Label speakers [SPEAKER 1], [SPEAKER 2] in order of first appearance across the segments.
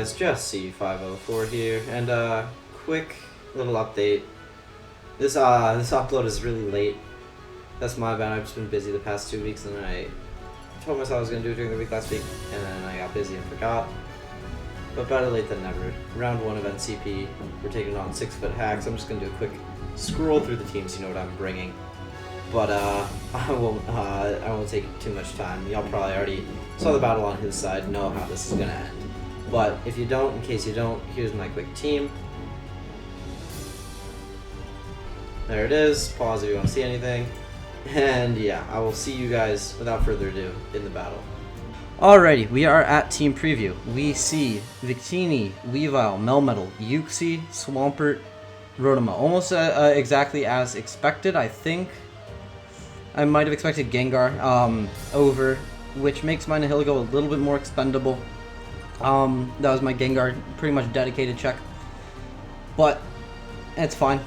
[SPEAKER 1] guys, just C504 here, and quick little update. This upload is really late. That's my bad. I've just been busy the past 2 weeks, and I told myself I was gonna do it during the week last week, and then I got busy and forgot. But better late than never. Round 1 of NCP, we're taking on SixFtHax. I'm just gonna do a quick scroll through the teams, you know what I'm bringing. But I won't take too much time. Y'all probably already saw the battle on his side, know how this is gonna end. But if you don't, in case you don't, here's my quick team. There it is. Pause if you want to see anything. And yeah, I will see you guys without further ado in the battle. Alrighty, we are at team preview. We see Victini, Weavile, Melmetal, Yuxi, Swampert, Rotama. Almost exactly as expected, I think. I might have expected Gengar over, which makes my Nihilego a little bit more expendable. That was my Gengar, pretty much dedicated check. But it's fine.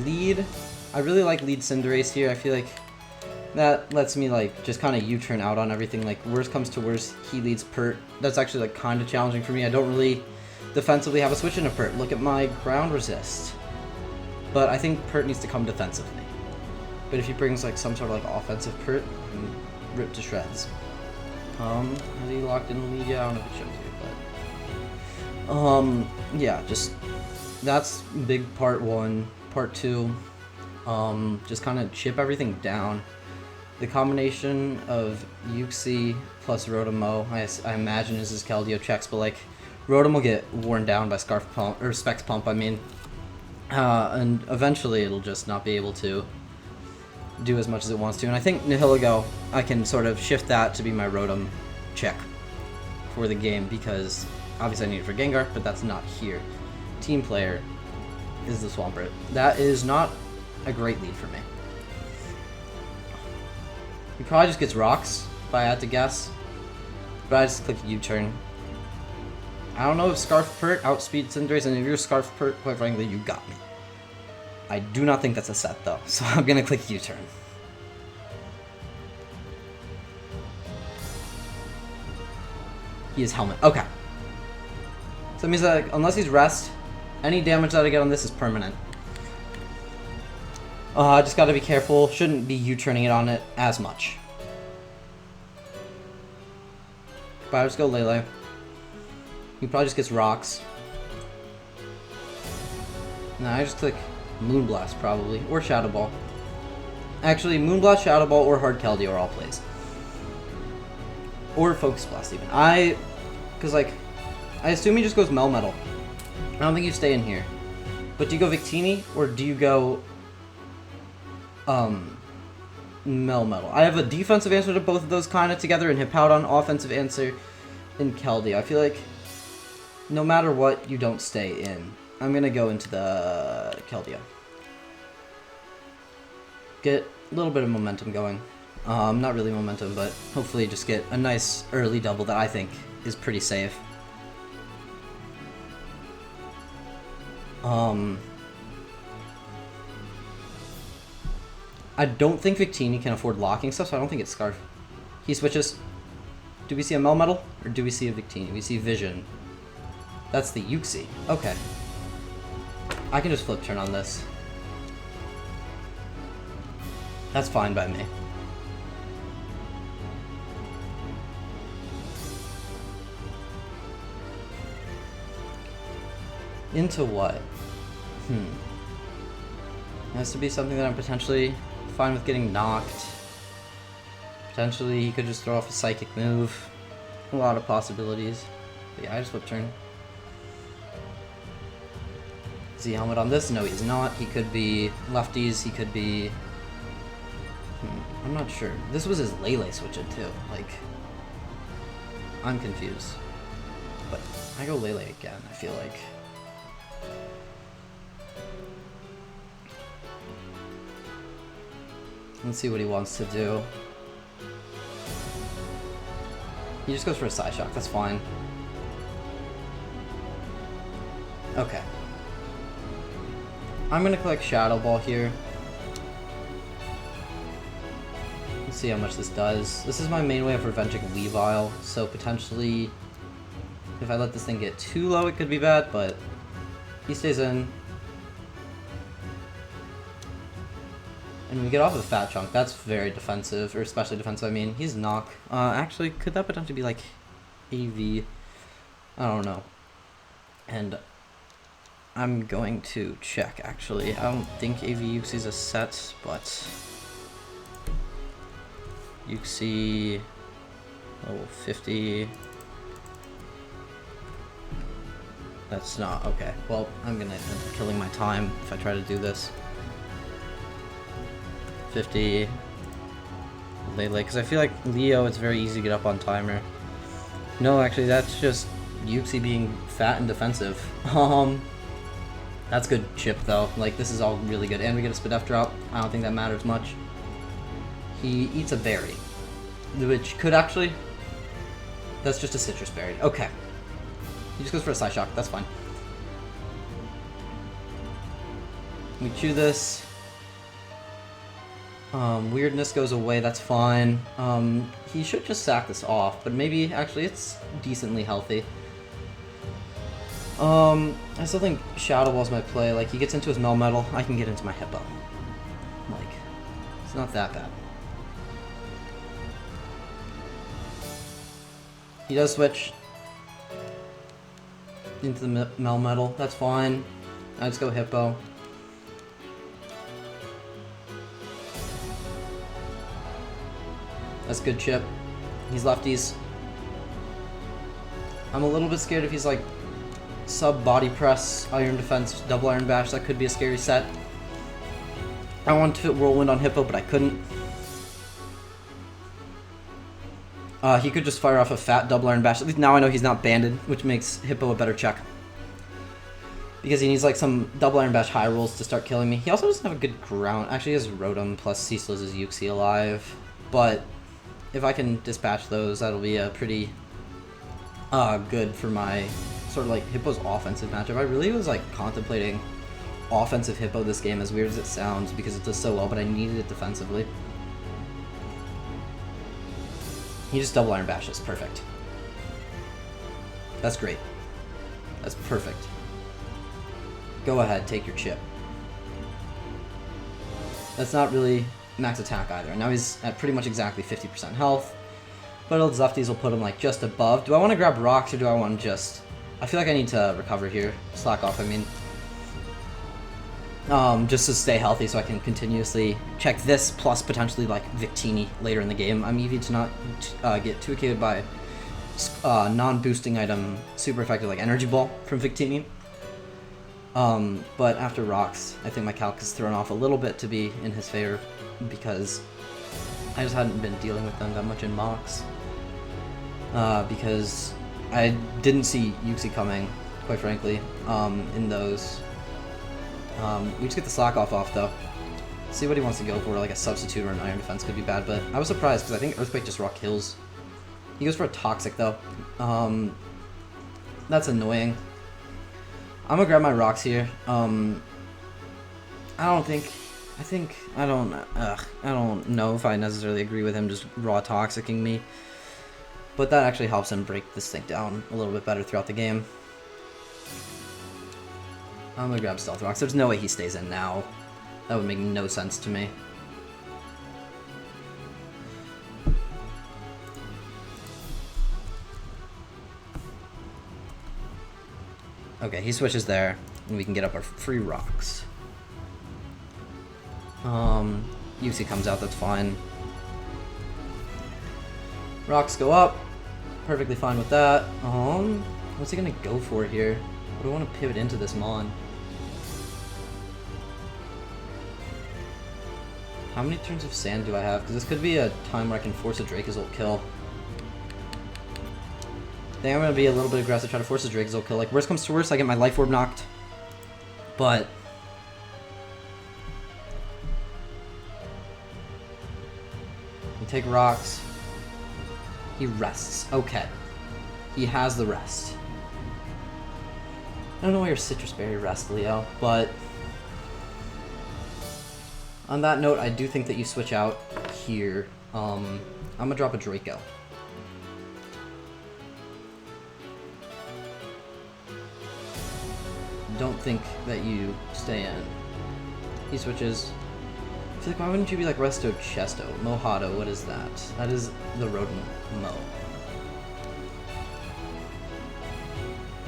[SPEAKER 1] Lead, I really like lead Cinderace here. I feel like that lets me like just kind of U-turn out on everything. Like worst comes to worst, he leads Pert. That's actually like kind of challenging for me. I don't really defensively have a switch into Pert. Look at my ground resist. But I think Pert needs to come defensively. But if he brings like some sort of like offensive Pert, I'm ripped to shreds. Has he locked in the lead? Yeah, I don't know if it shows you, but yeah, just that's big part 1. Part 2, just kind of chip everything down. The combination of Yuxi plus Rotamo, I imagine is his Keldeo checks, but like Rotom will get worn down by Scarf Pump or Specs Pump, I mean, and eventually it'll just not be able to do as much as it wants to. And I think Nihilego, I can sort of shift that to be my Rotom check for the game because obviously I need it for Gengar, but that's not here. Team player is the Swampert. That is not a great lead for me. He probably just gets rocks, if I had to guess. But I just click U-turn. I don't know if Scarf Pert outspeeds Cinderace, and if you're Scarf Pert, quite frankly, you got me. I do not think that's a set, though, so I'm gonna click U-turn. He is Helmet. Okay. So that means that unless he's Rest, any damage that I get on this is permanent. I just gotta be careful. Shouldn't be U-turning it on it as much. But I just go Lele. He probably just gets rocks. Now I just click Moonblast probably, or Shadow Ball. Actually, Moonblast, Shadow Ball, or Hard Keldeo are all plays. Or Focus Blast even. Cause like, I assume he just goes Melmetal. I don't think you stay in here. But do you go Victini or do you go Melmetal? I have a defensive answer to both of those kind of together, and Hippowdon offensive answer in Keldeo. I feel like no matter what, you don't stay in. I'm gonna go into the Keldeo. Get a little bit of momentum going. Not really momentum, but hopefully just get a nice early double that I think is pretty safe. I don't think Victini can afford locking stuff, so I don't think it's Scarf. He switches. Do we see a Melmetal, or do we see a Victini? We see Vision. That's the Yuxi. Okay. I can just flip turn on this. That's fine by me. Into what? It has to be something that I'm potentially fine with getting knocked. Potentially, he could just throw off a psychic move. A lot of possibilities. But yeah, I just flip turn. Is he helmet on this? No, he's not. He could be lefties. He could be... I'm not sure. This was his Lele switching too. Like, I'm confused. But I go Lele again, I feel like. Let's see what he wants to do. He just goes for a Side Shock, that's fine. Okay. I'm gonna collect Shadow Ball here. Let's see how much this does. This is my main way of revenging Weavile, so potentially If I let this thing get too low, it could be bad, but he stays in. And we get off of the fat chunk. That's very defensive, or especially defensive. I mean, he's knock. Actually, could that potentially be like AV? I don't know. And I'm going to check, actually. I don't think AV Uxie's a set, but Uxie level 50. That's not okay. Well, I'm gonna end up killing my time if I try to do this. 50 Lele, because I feel like Leo, it's very easy to get up on timer. No, actually, that's just Uxie being fat and defensive. That's good chip though. Like, this is all really good, and we get a SwSh drop. I don't think that matters much. He eats a berry, which could actually. That's just a citrus berry. Okay. He just goes for a side shock. That's fine. We chew this. Weirdness goes away, that's fine. He should just sack this off, but maybe, actually, it's decently healthy. I still think Shadow Ball's my play. Like, he gets into his Melmetal, I can get into my Hippo. Like, it's not that bad. He does switch into the Melmetal, that's fine. I just go Hippo. That's good chip. He's lefties. I'm a little bit scared if he's like sub body press, iron defense, double iron bash. That could be a scary set. I wanted to fit whirlwind on Hippo, but I couldn't. He could just fire off a fat double iron bash. At least now I know he's not banded, which makes Hippo a better check. Because he needs like some double iron bash high rolls to start killing me. He also doesn't have a good ground. Actually, he has Rotom plus Ceaseless is Uxie alive. But if I can dispatch those, that'll be a pretty good for my sort of like Hippo's offensive matchup. I really was like contemplating offensive Hippo this game, as weird as it sounds, because it does so well, but I needed it defensively. He just double iron bashes. Perfect. That's great. That's perfect. Go ahead, take your chip. That's not really max attack either. Now he's at pretty much exactly 50% health. But old Zufties will put him like just above. Do I want to grab rocks or do I want to just... I feel like I need to recover here. Slack off, I mean. Just to stay healthy so I can continuously check this plus potentially like Victini later in the game. I'm EV to not get 2K'd by non-boosting item super effective like Energy Ball from Victini. But after rocks, I think my calc is thrown off a little bit to be in his favor because I just hadn't been dealing with them that much in mocks. Because I didn't see Uxie coming, quite frankly, in those. We just get the slack off though. See what he wants to go for, like a substitute or an iron defense could be bad, but I was surprised because I think Earthquake just raw kills. He goes for a toxic though. That's annoying. I'm gonna grab my rocks here. I don't know if I necessarily agree with him just raw toxicking me, but that actually helps him break this thing down a little bit better throughout the game. I'm gonna grab Stealth Rocks. There's no way he stays in now. That would make no sense to me. Okay, he switches there, and we can get up our free rocks. Uxie comes out, that's fine. Rocks go up. Perfectly fine with that. What's he gonna go for here? What do I want to pivot into this Mon? How many turns of sand do I have? Because this could be a time where I can force a Dracozolt kill. I think I'm going to be a little bit aggressive, try to force a Dracozolt kill. Like, worst comes to worst, I get my Life Orb knocked. But... we take rocks. He rests. Okay. He has the rest. I don't know why your Citrus Berry rests, Leo, but... on that note, I do think that you switch out here. I'm gonna drop a Draco. don't think that you stay in. He switches. I feel like, why wouldn't you be like Resto Chesto? Mojado, what is that? That is the Rodent Mo.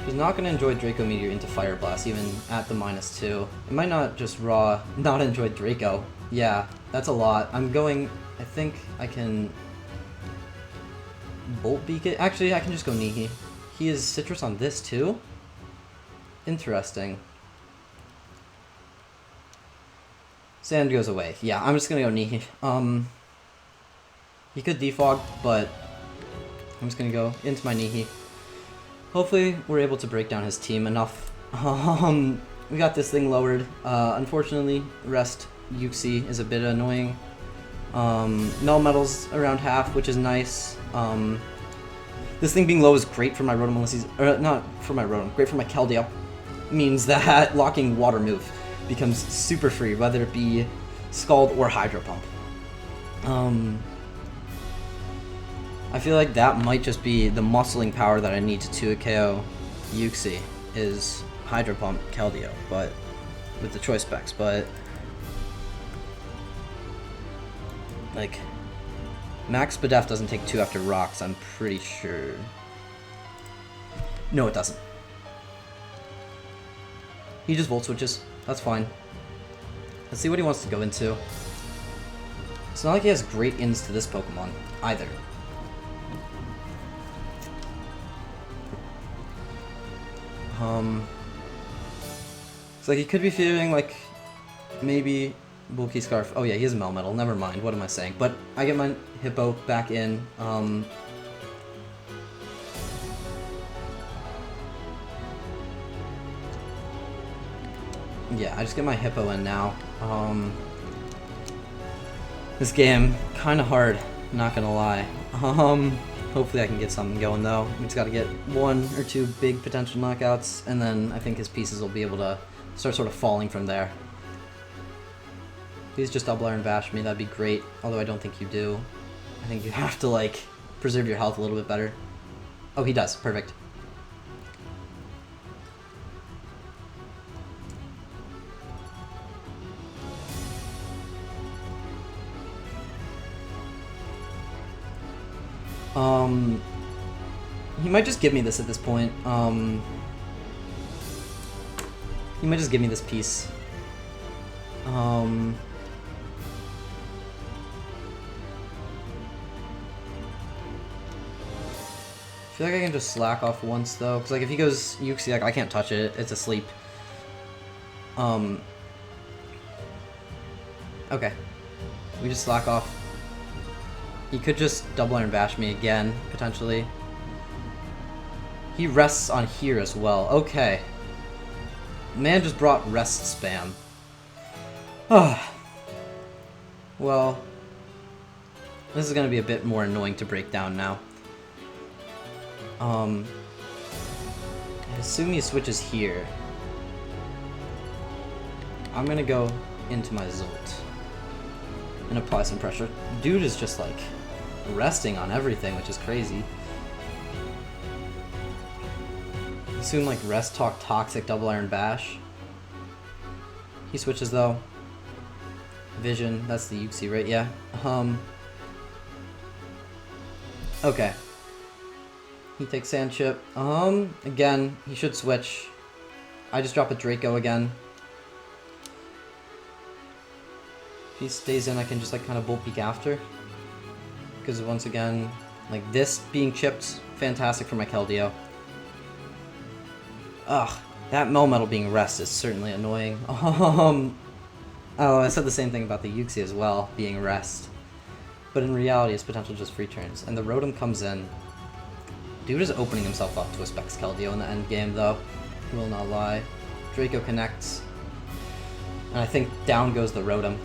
[SPEAKER 1] He's not going to enjoy Draco Meteor into Fire Blast, even at the -2. It might not just raw not enjoy Draco. Yeah, that's a lot. I'm going... I think I can... Bolt Beak it? Actually, I can just go Nihi. He is Citrus on this too? Interesting. Sand goes away. Yeah, I'm just gonna go Nihi. He could defog, but I'm just gonna go into my Nihi. Hopefully, we're able to break down his team enough. We got this thing lowered. Unfortunately, Rest Yuxi is a bit annoying. Melmetal's around half, which is nice. This thing being low is great for my Rotom unless he's... not for my Rotom, great for my Keldeo. Means that locking Water Move becomes super free, whether it be Scald or Hydro Pump. I feel like that might just be the muscling power that I need to 2 KO Yuxi, is Hydro Pump Keldeo, but with the choice specs, but like Max Spadef doesn't take 2 after rocks, I'm pretty sure. No, it doesn't. He just Volt Switches. That's fine. Let's see what he wants to go into. It's not like he has great ins to this Pokemon, either. It's like he could be feeling like maybe Bulky Scarf. Oh yeah, he has Melmetal. Never mind. What am I saying? But I get my Hippo back in. Yeah, I just get my Hippo in now. This game, kind of hard, not gonna lie. Hopefully I can get something going though. We just gotta get 1 or 2 big potential knockouts, and then I think his pieces will be able to start sort of falling from there. Please just double Iron Bash me, that'd be great. Although I don't think you do. I think you have to like preserve your health a little bit better. Oh, he does. Perfect. He might just give me this at this point. He might just give me this piece. I feel like I can just slack off once though, because like if he goes Yuxi, like I can't touch it. It's asleep. Okay. We just slack off. He could just double Iron Bash me again, potentially. He rests on here as well. Okay. Man just brought rest spam. Well, this is going to be a bit more annoying to break down now. I assume he switches here. I'm going to go into my Zolt and apply some pressure. Dude is just like resting on everything, which is crazy. Assume like Rest Talk Toxic Double Iron Bash. He switches though. Vision, that's the Yuxi, right? Yeah. Okay. He takes Sand Chip. Again, he should switch. I just drop a Draco again. If he stays in, I can just like kind of Bolt Peek after. Because once again, like this being chipped, fantastic for my Keldeo. Ugh, that Melmetal being rest is certainly annoying. Oh, I said the same thing about the Yuxi as well, being rest. But in reality, it's potential just free turns. And the Rotom comes in. Dude is opening himself up to a Specs Keldeo in the end game, though. He will not lie. Draco connects. And I think down goes the Rotom.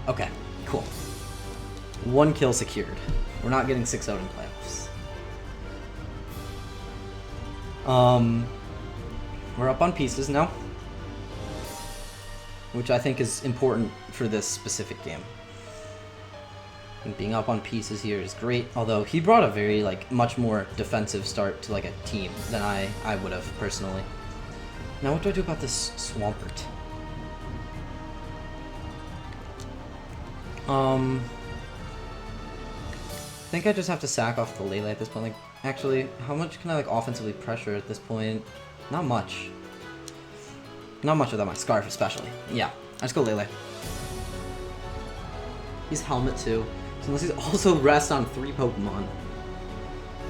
[SPEAKER 1] Okay, cool. 1 kill secured. We're not getting 6-0 in playoffs. We're up on pieces now, which I think is important for this specific game. And being up on pieces here is great, although he brought a very, like, much more defensive start to, like, a team than I would have, personally. Now what do I do about this Swampert? I think I just have to sack off the Lele at this point. Like, actually, how much can I like offensively pressure at this point? Not much. Not much without my Scarf, especially. Yeah, I just go Lele. He's Helmet too, so unless he's also rest on 3 Pokemon.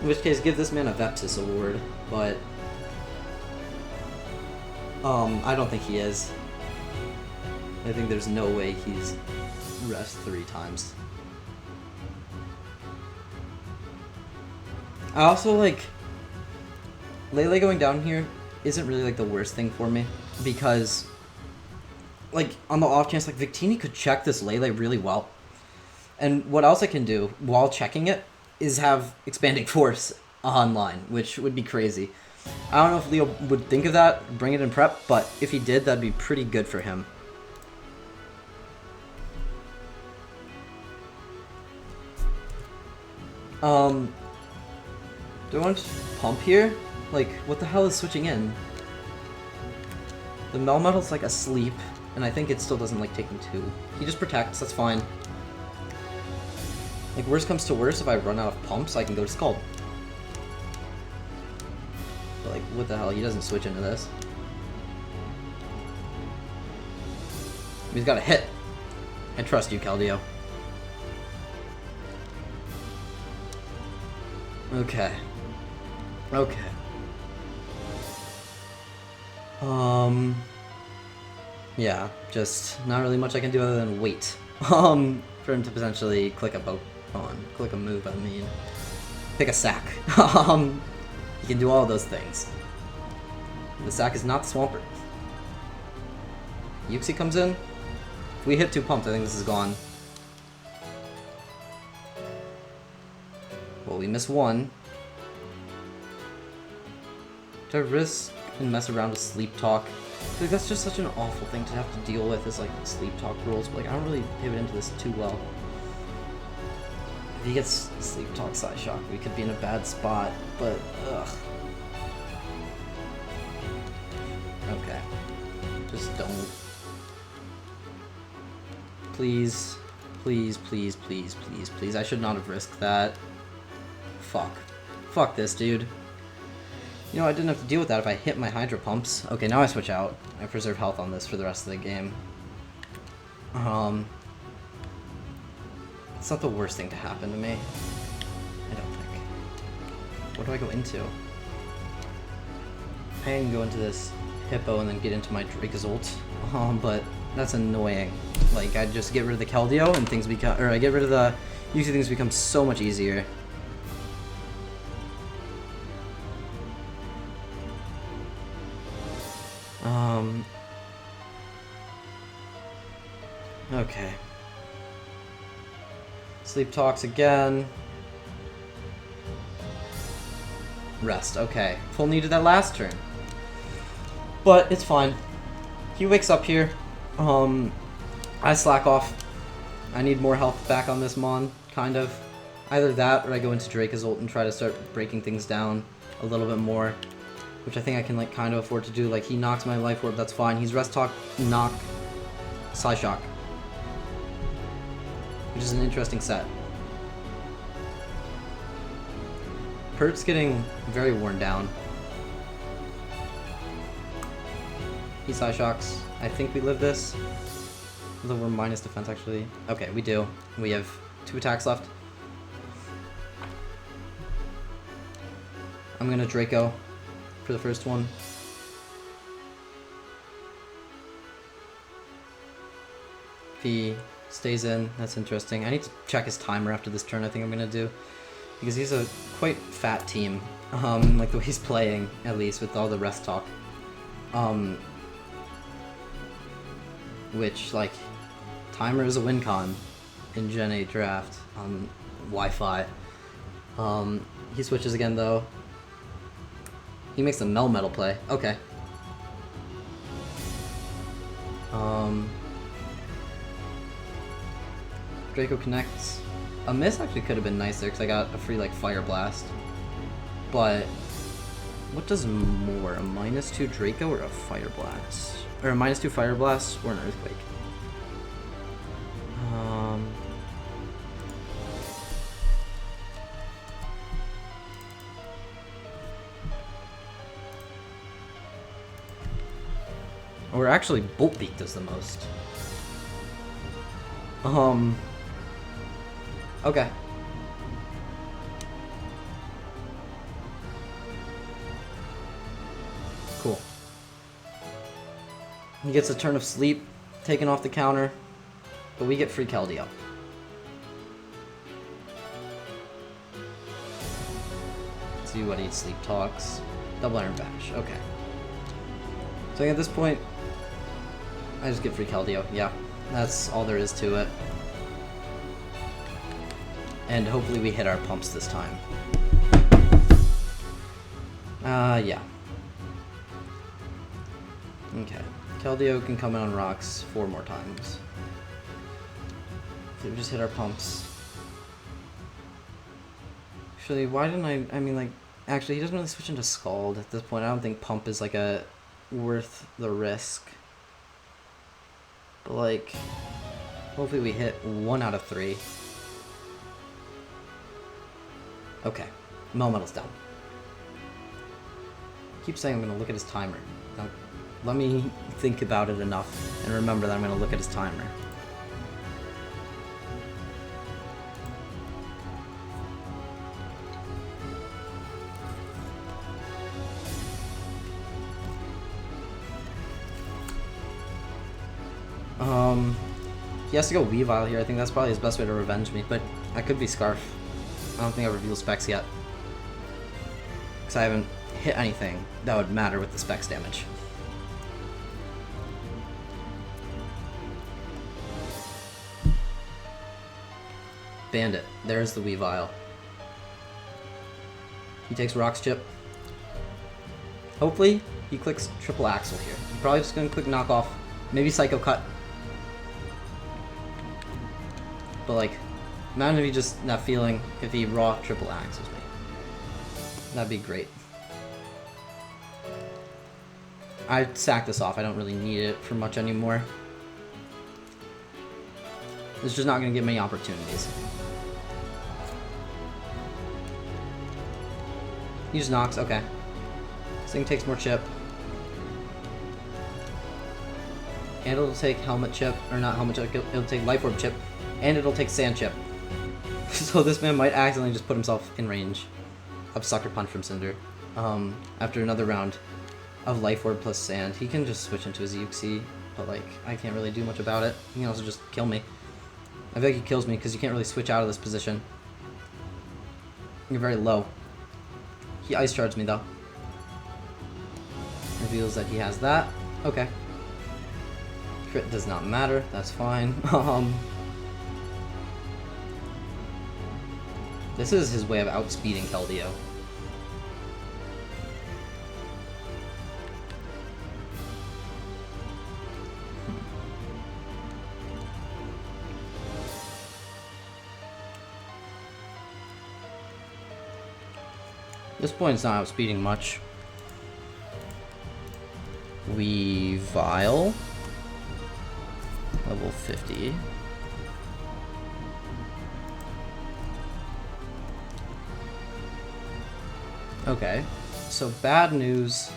[SPEAKER 1] In which case, give this man a Vepsis award, but I don't think he is. I think there's no way he's rest 3 times. I also like Lele going down here isn't really like the worst thing for me because like on the off chance like Victini could check this Lele really well. And what else I can do while checking it is have Expanding Force online, which would be crazy. I don't know if Leo would think of that, bring it in prep, but if he did, that'd be pretty good for him. Do I want to just pump here? Like, what the hell is switching in? The Melmetal's like asleep, and I think it still doesn't like taking 2. He just protects, that's fine. Like, worst comes to worst, if I run out of pumps, I can go to Scald. But like, what the hell? He doesn't switch into this. He's got a hit. I trust you, Keldeo. Okay. Okay. Yeah, just not really much I can do other than wait. For him to potentially click a Pokemon. Click a move, I mean. Pick a sack. You can do all of those things. The sack is not Swampert. Yuxi comes in. If we hit 2 pumps, I think this is gone. Well, we miss 1. Do I risk and mess around with Sleep Talk? Like, that's just such an awful thing to have to deal with, is like Sleep Talk rules. But like, I don't really pivot into this too well. If he gets Sleep Talk Psyshock, we could be in a bad spot, but ugh. Okay. Just don't. Please. Please, please, please, please, please. I should not have risked that. Fuck. Fuck this, dude. You know, I didn't have to deal with that if I hit my Hydro Pumps. Okay, now I switch out. I preserve health on this for the rest of the game. It's not the worst thing to happen to me. I don't think. What do I go into? I can go into this Hippo and then get into my Dracozolt. But that's annoying. Like, I just get rid of the Keldeo and things become... Or I get rid of the... Usually things become so much easier. Okay. Sleep Talks again. Rest, okay. Full needed that last turn. But it's fine. He wakes up here. I slack off. I need more health back on this Mon, kind of. Either that or I go into Dracozolt and try to start breaking things down a little bit more. Which I think I can like kind of afford to do. Like, he knocks my Life Orb, that's fine. He's Rest Talk, knock, Psyshock. Which is an interesting set. Pert's getting very worn down. He Psyshocks. I think we live this. Although we're minus defense, actually. Okay, we do. We have 2 attacks left. I'm gonna Draco for the first one. If he stays in, that's interesting. I need to check his timer after this turn, I think I'm gonna do. Because he's a quite fat team. Like the way he's playing, at least, with all the Rest Talk. Which, like, timer is a win con in Gen 8 draft on Wi-Fi. He switches again, though. He makes a Melmetal play. Okay. Draco connects. A miss actually could have been nicer because I got a free like Fire Blast. But What does more? A -2 Draco or a Fire Blast? Or a -2 Fire Blast or an Earthquake? Or actually, Bolt Beak does the most. Okay. Cool. He gets a turn of sleep, taken off the counter, but we get free Keldeo. Let's see what he sleep talks. Double Iron Bash. Okay. So at this point, I just get free Keldeo. Yeah, that's all there is to it. And hopefully we hit our pumps this time. Yeah. Okay. Keldeo can come in on rocks 4 more times. So we just hit our pumps. Actually, why didn't I mean, like, actually, he doesn't really switch into Scald at this point. I don't think pump is, like, worth the risk. But, like, hopefully we hit 1 out of 3. Okay. Melmetal's down. Keep saying I'm going to look at his timer. Now, let me think about it enough and remember that I'm going to look at his timer. He has to go Weavile here. I think that's probably his best way to revenge me, but I could be Scarf. I don't think I revealed specs yet. Because I haven't hit anything that would matter with the specs damage. Bandit. There's the Weavile. He takes Rocks Chip. Hopefully, he clicks Triple Axle here. He's probably just going to click Knockoff. Maybe Psycho Cut. But, like, imagine if he just, that feeling, if he raw Triple Axles me. That'd be great. I sack this off. I don't really need it for much anymore. It's just not going to give many opportunities. Use Nox, okay. This thing takes more chip. And it'll take Helmet Chip, or not Helmet Chip, it'll take Life Orb Chip, and it'll take Sand Chip. So this man might accidentally just put himself in range of Sucker Punch from Cinder. After another round of Life Orb plus Sand, he can just switch into his Uxie, but like, I can't really do much about it. He can also just kill me. I feel like he kills me because you can't really switch out of this position. You're very low. He Ice Charged me though. Reveals that he has that. Okay. Crit does not matter, that's fine. This is his way of outspeeding Keldeo. At this point, it's not outspeeding much. Weavile. Level 50. Okay, so bad news.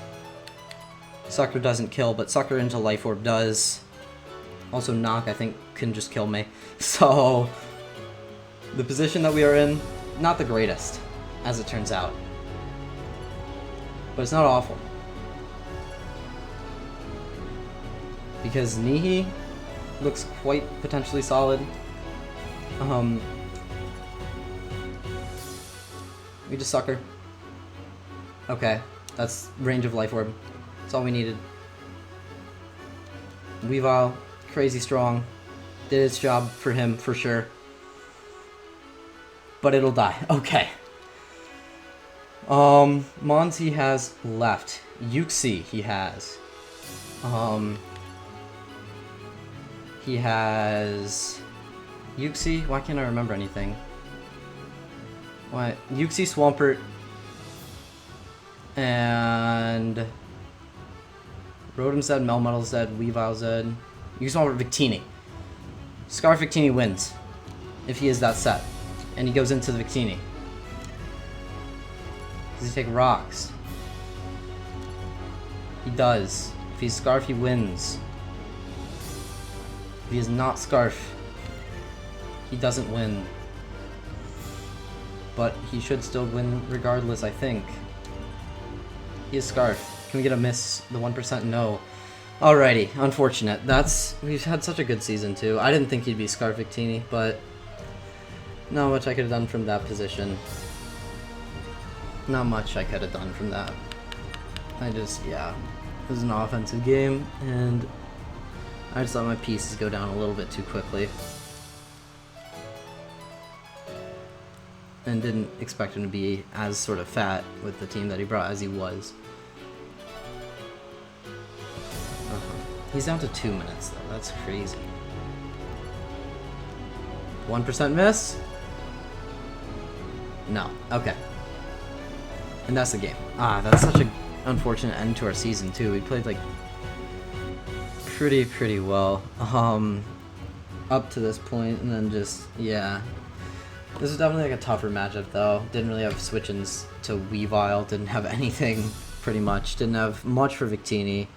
[SPEAKER 1] Sucker doesn't kill, but Sucker into Life Orb does. Also Knock, I think, can just kill me. So, the position that we are in, not the greatest, as it turns out. But it's not awful. Because Nihi looks quite potentially solid. We just Sucker. Okay, that's range of Life Orb. That's all we needed. Weavile, crazy strong. Did its job for him, for sure. But it'll die. Okay. Mons he has left. Uxie he has. He has... Uxie? Why can't I remember anything? What? Uxie, Swampert, And Rotom's dead, Melmetal's dead, Weavile's dead. You can swap Victini. Scarf Victini wins. If he is that set. And he goes into the Victini. Does he take rocks? He does. If he's Scarf, he wins. If he is not Scarf, he doesn't win. But he should still win regardless, I think. He is Scarf. Can we get a miss? The 1%? No. Alrighty. Unfortunate. We've had such a good season, too. I didn't think he'd be Scarf Victini, but not much I could have done from that position. Not much I could have done from that. Yeah. It was an offensive game, and I just let my pieces go down a little bit too quickly. And didn't expect him to be as sort of fat with the team that he brought as he was. He's down to 2 minutes, though. That's crazy. 1% miss? No. Okay. And that's the game. That's such an unfortunate end to our season, too. We played, like, pretty well up to this point, and then just, yeah. This was definitely, like, a tougher matchup, though. Didn't really have switch-ins to Weavile. Didn't have anything, pretty much. Didn't have much for Victini.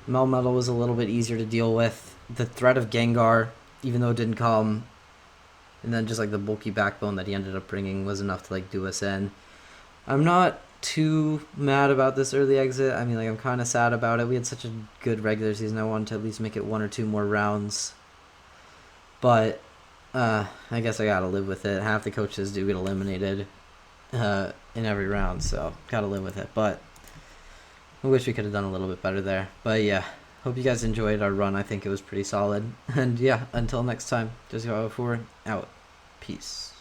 [SPEAKER 1] Melmetal was a little bit easier to deal with. The threat of Gengar, even though it didn't come, and then just like the bulky backbone that he ended up bringing was enough to like do us in. I'm not too mad about this early exit. I mean, like, I'm kind of sad about it. We had such a good regular season. I wanted to at least make it 1 or 2 more rounds. But I guess I gotta live with it. Half the coaches do get eliminated in every round, so gotta live with it. But I wish we could have done a little bit better there. But yeah, hope you guys enjoyed our run. I think it was pretty solid. And yeah, until next time, just go forward, out. Peace.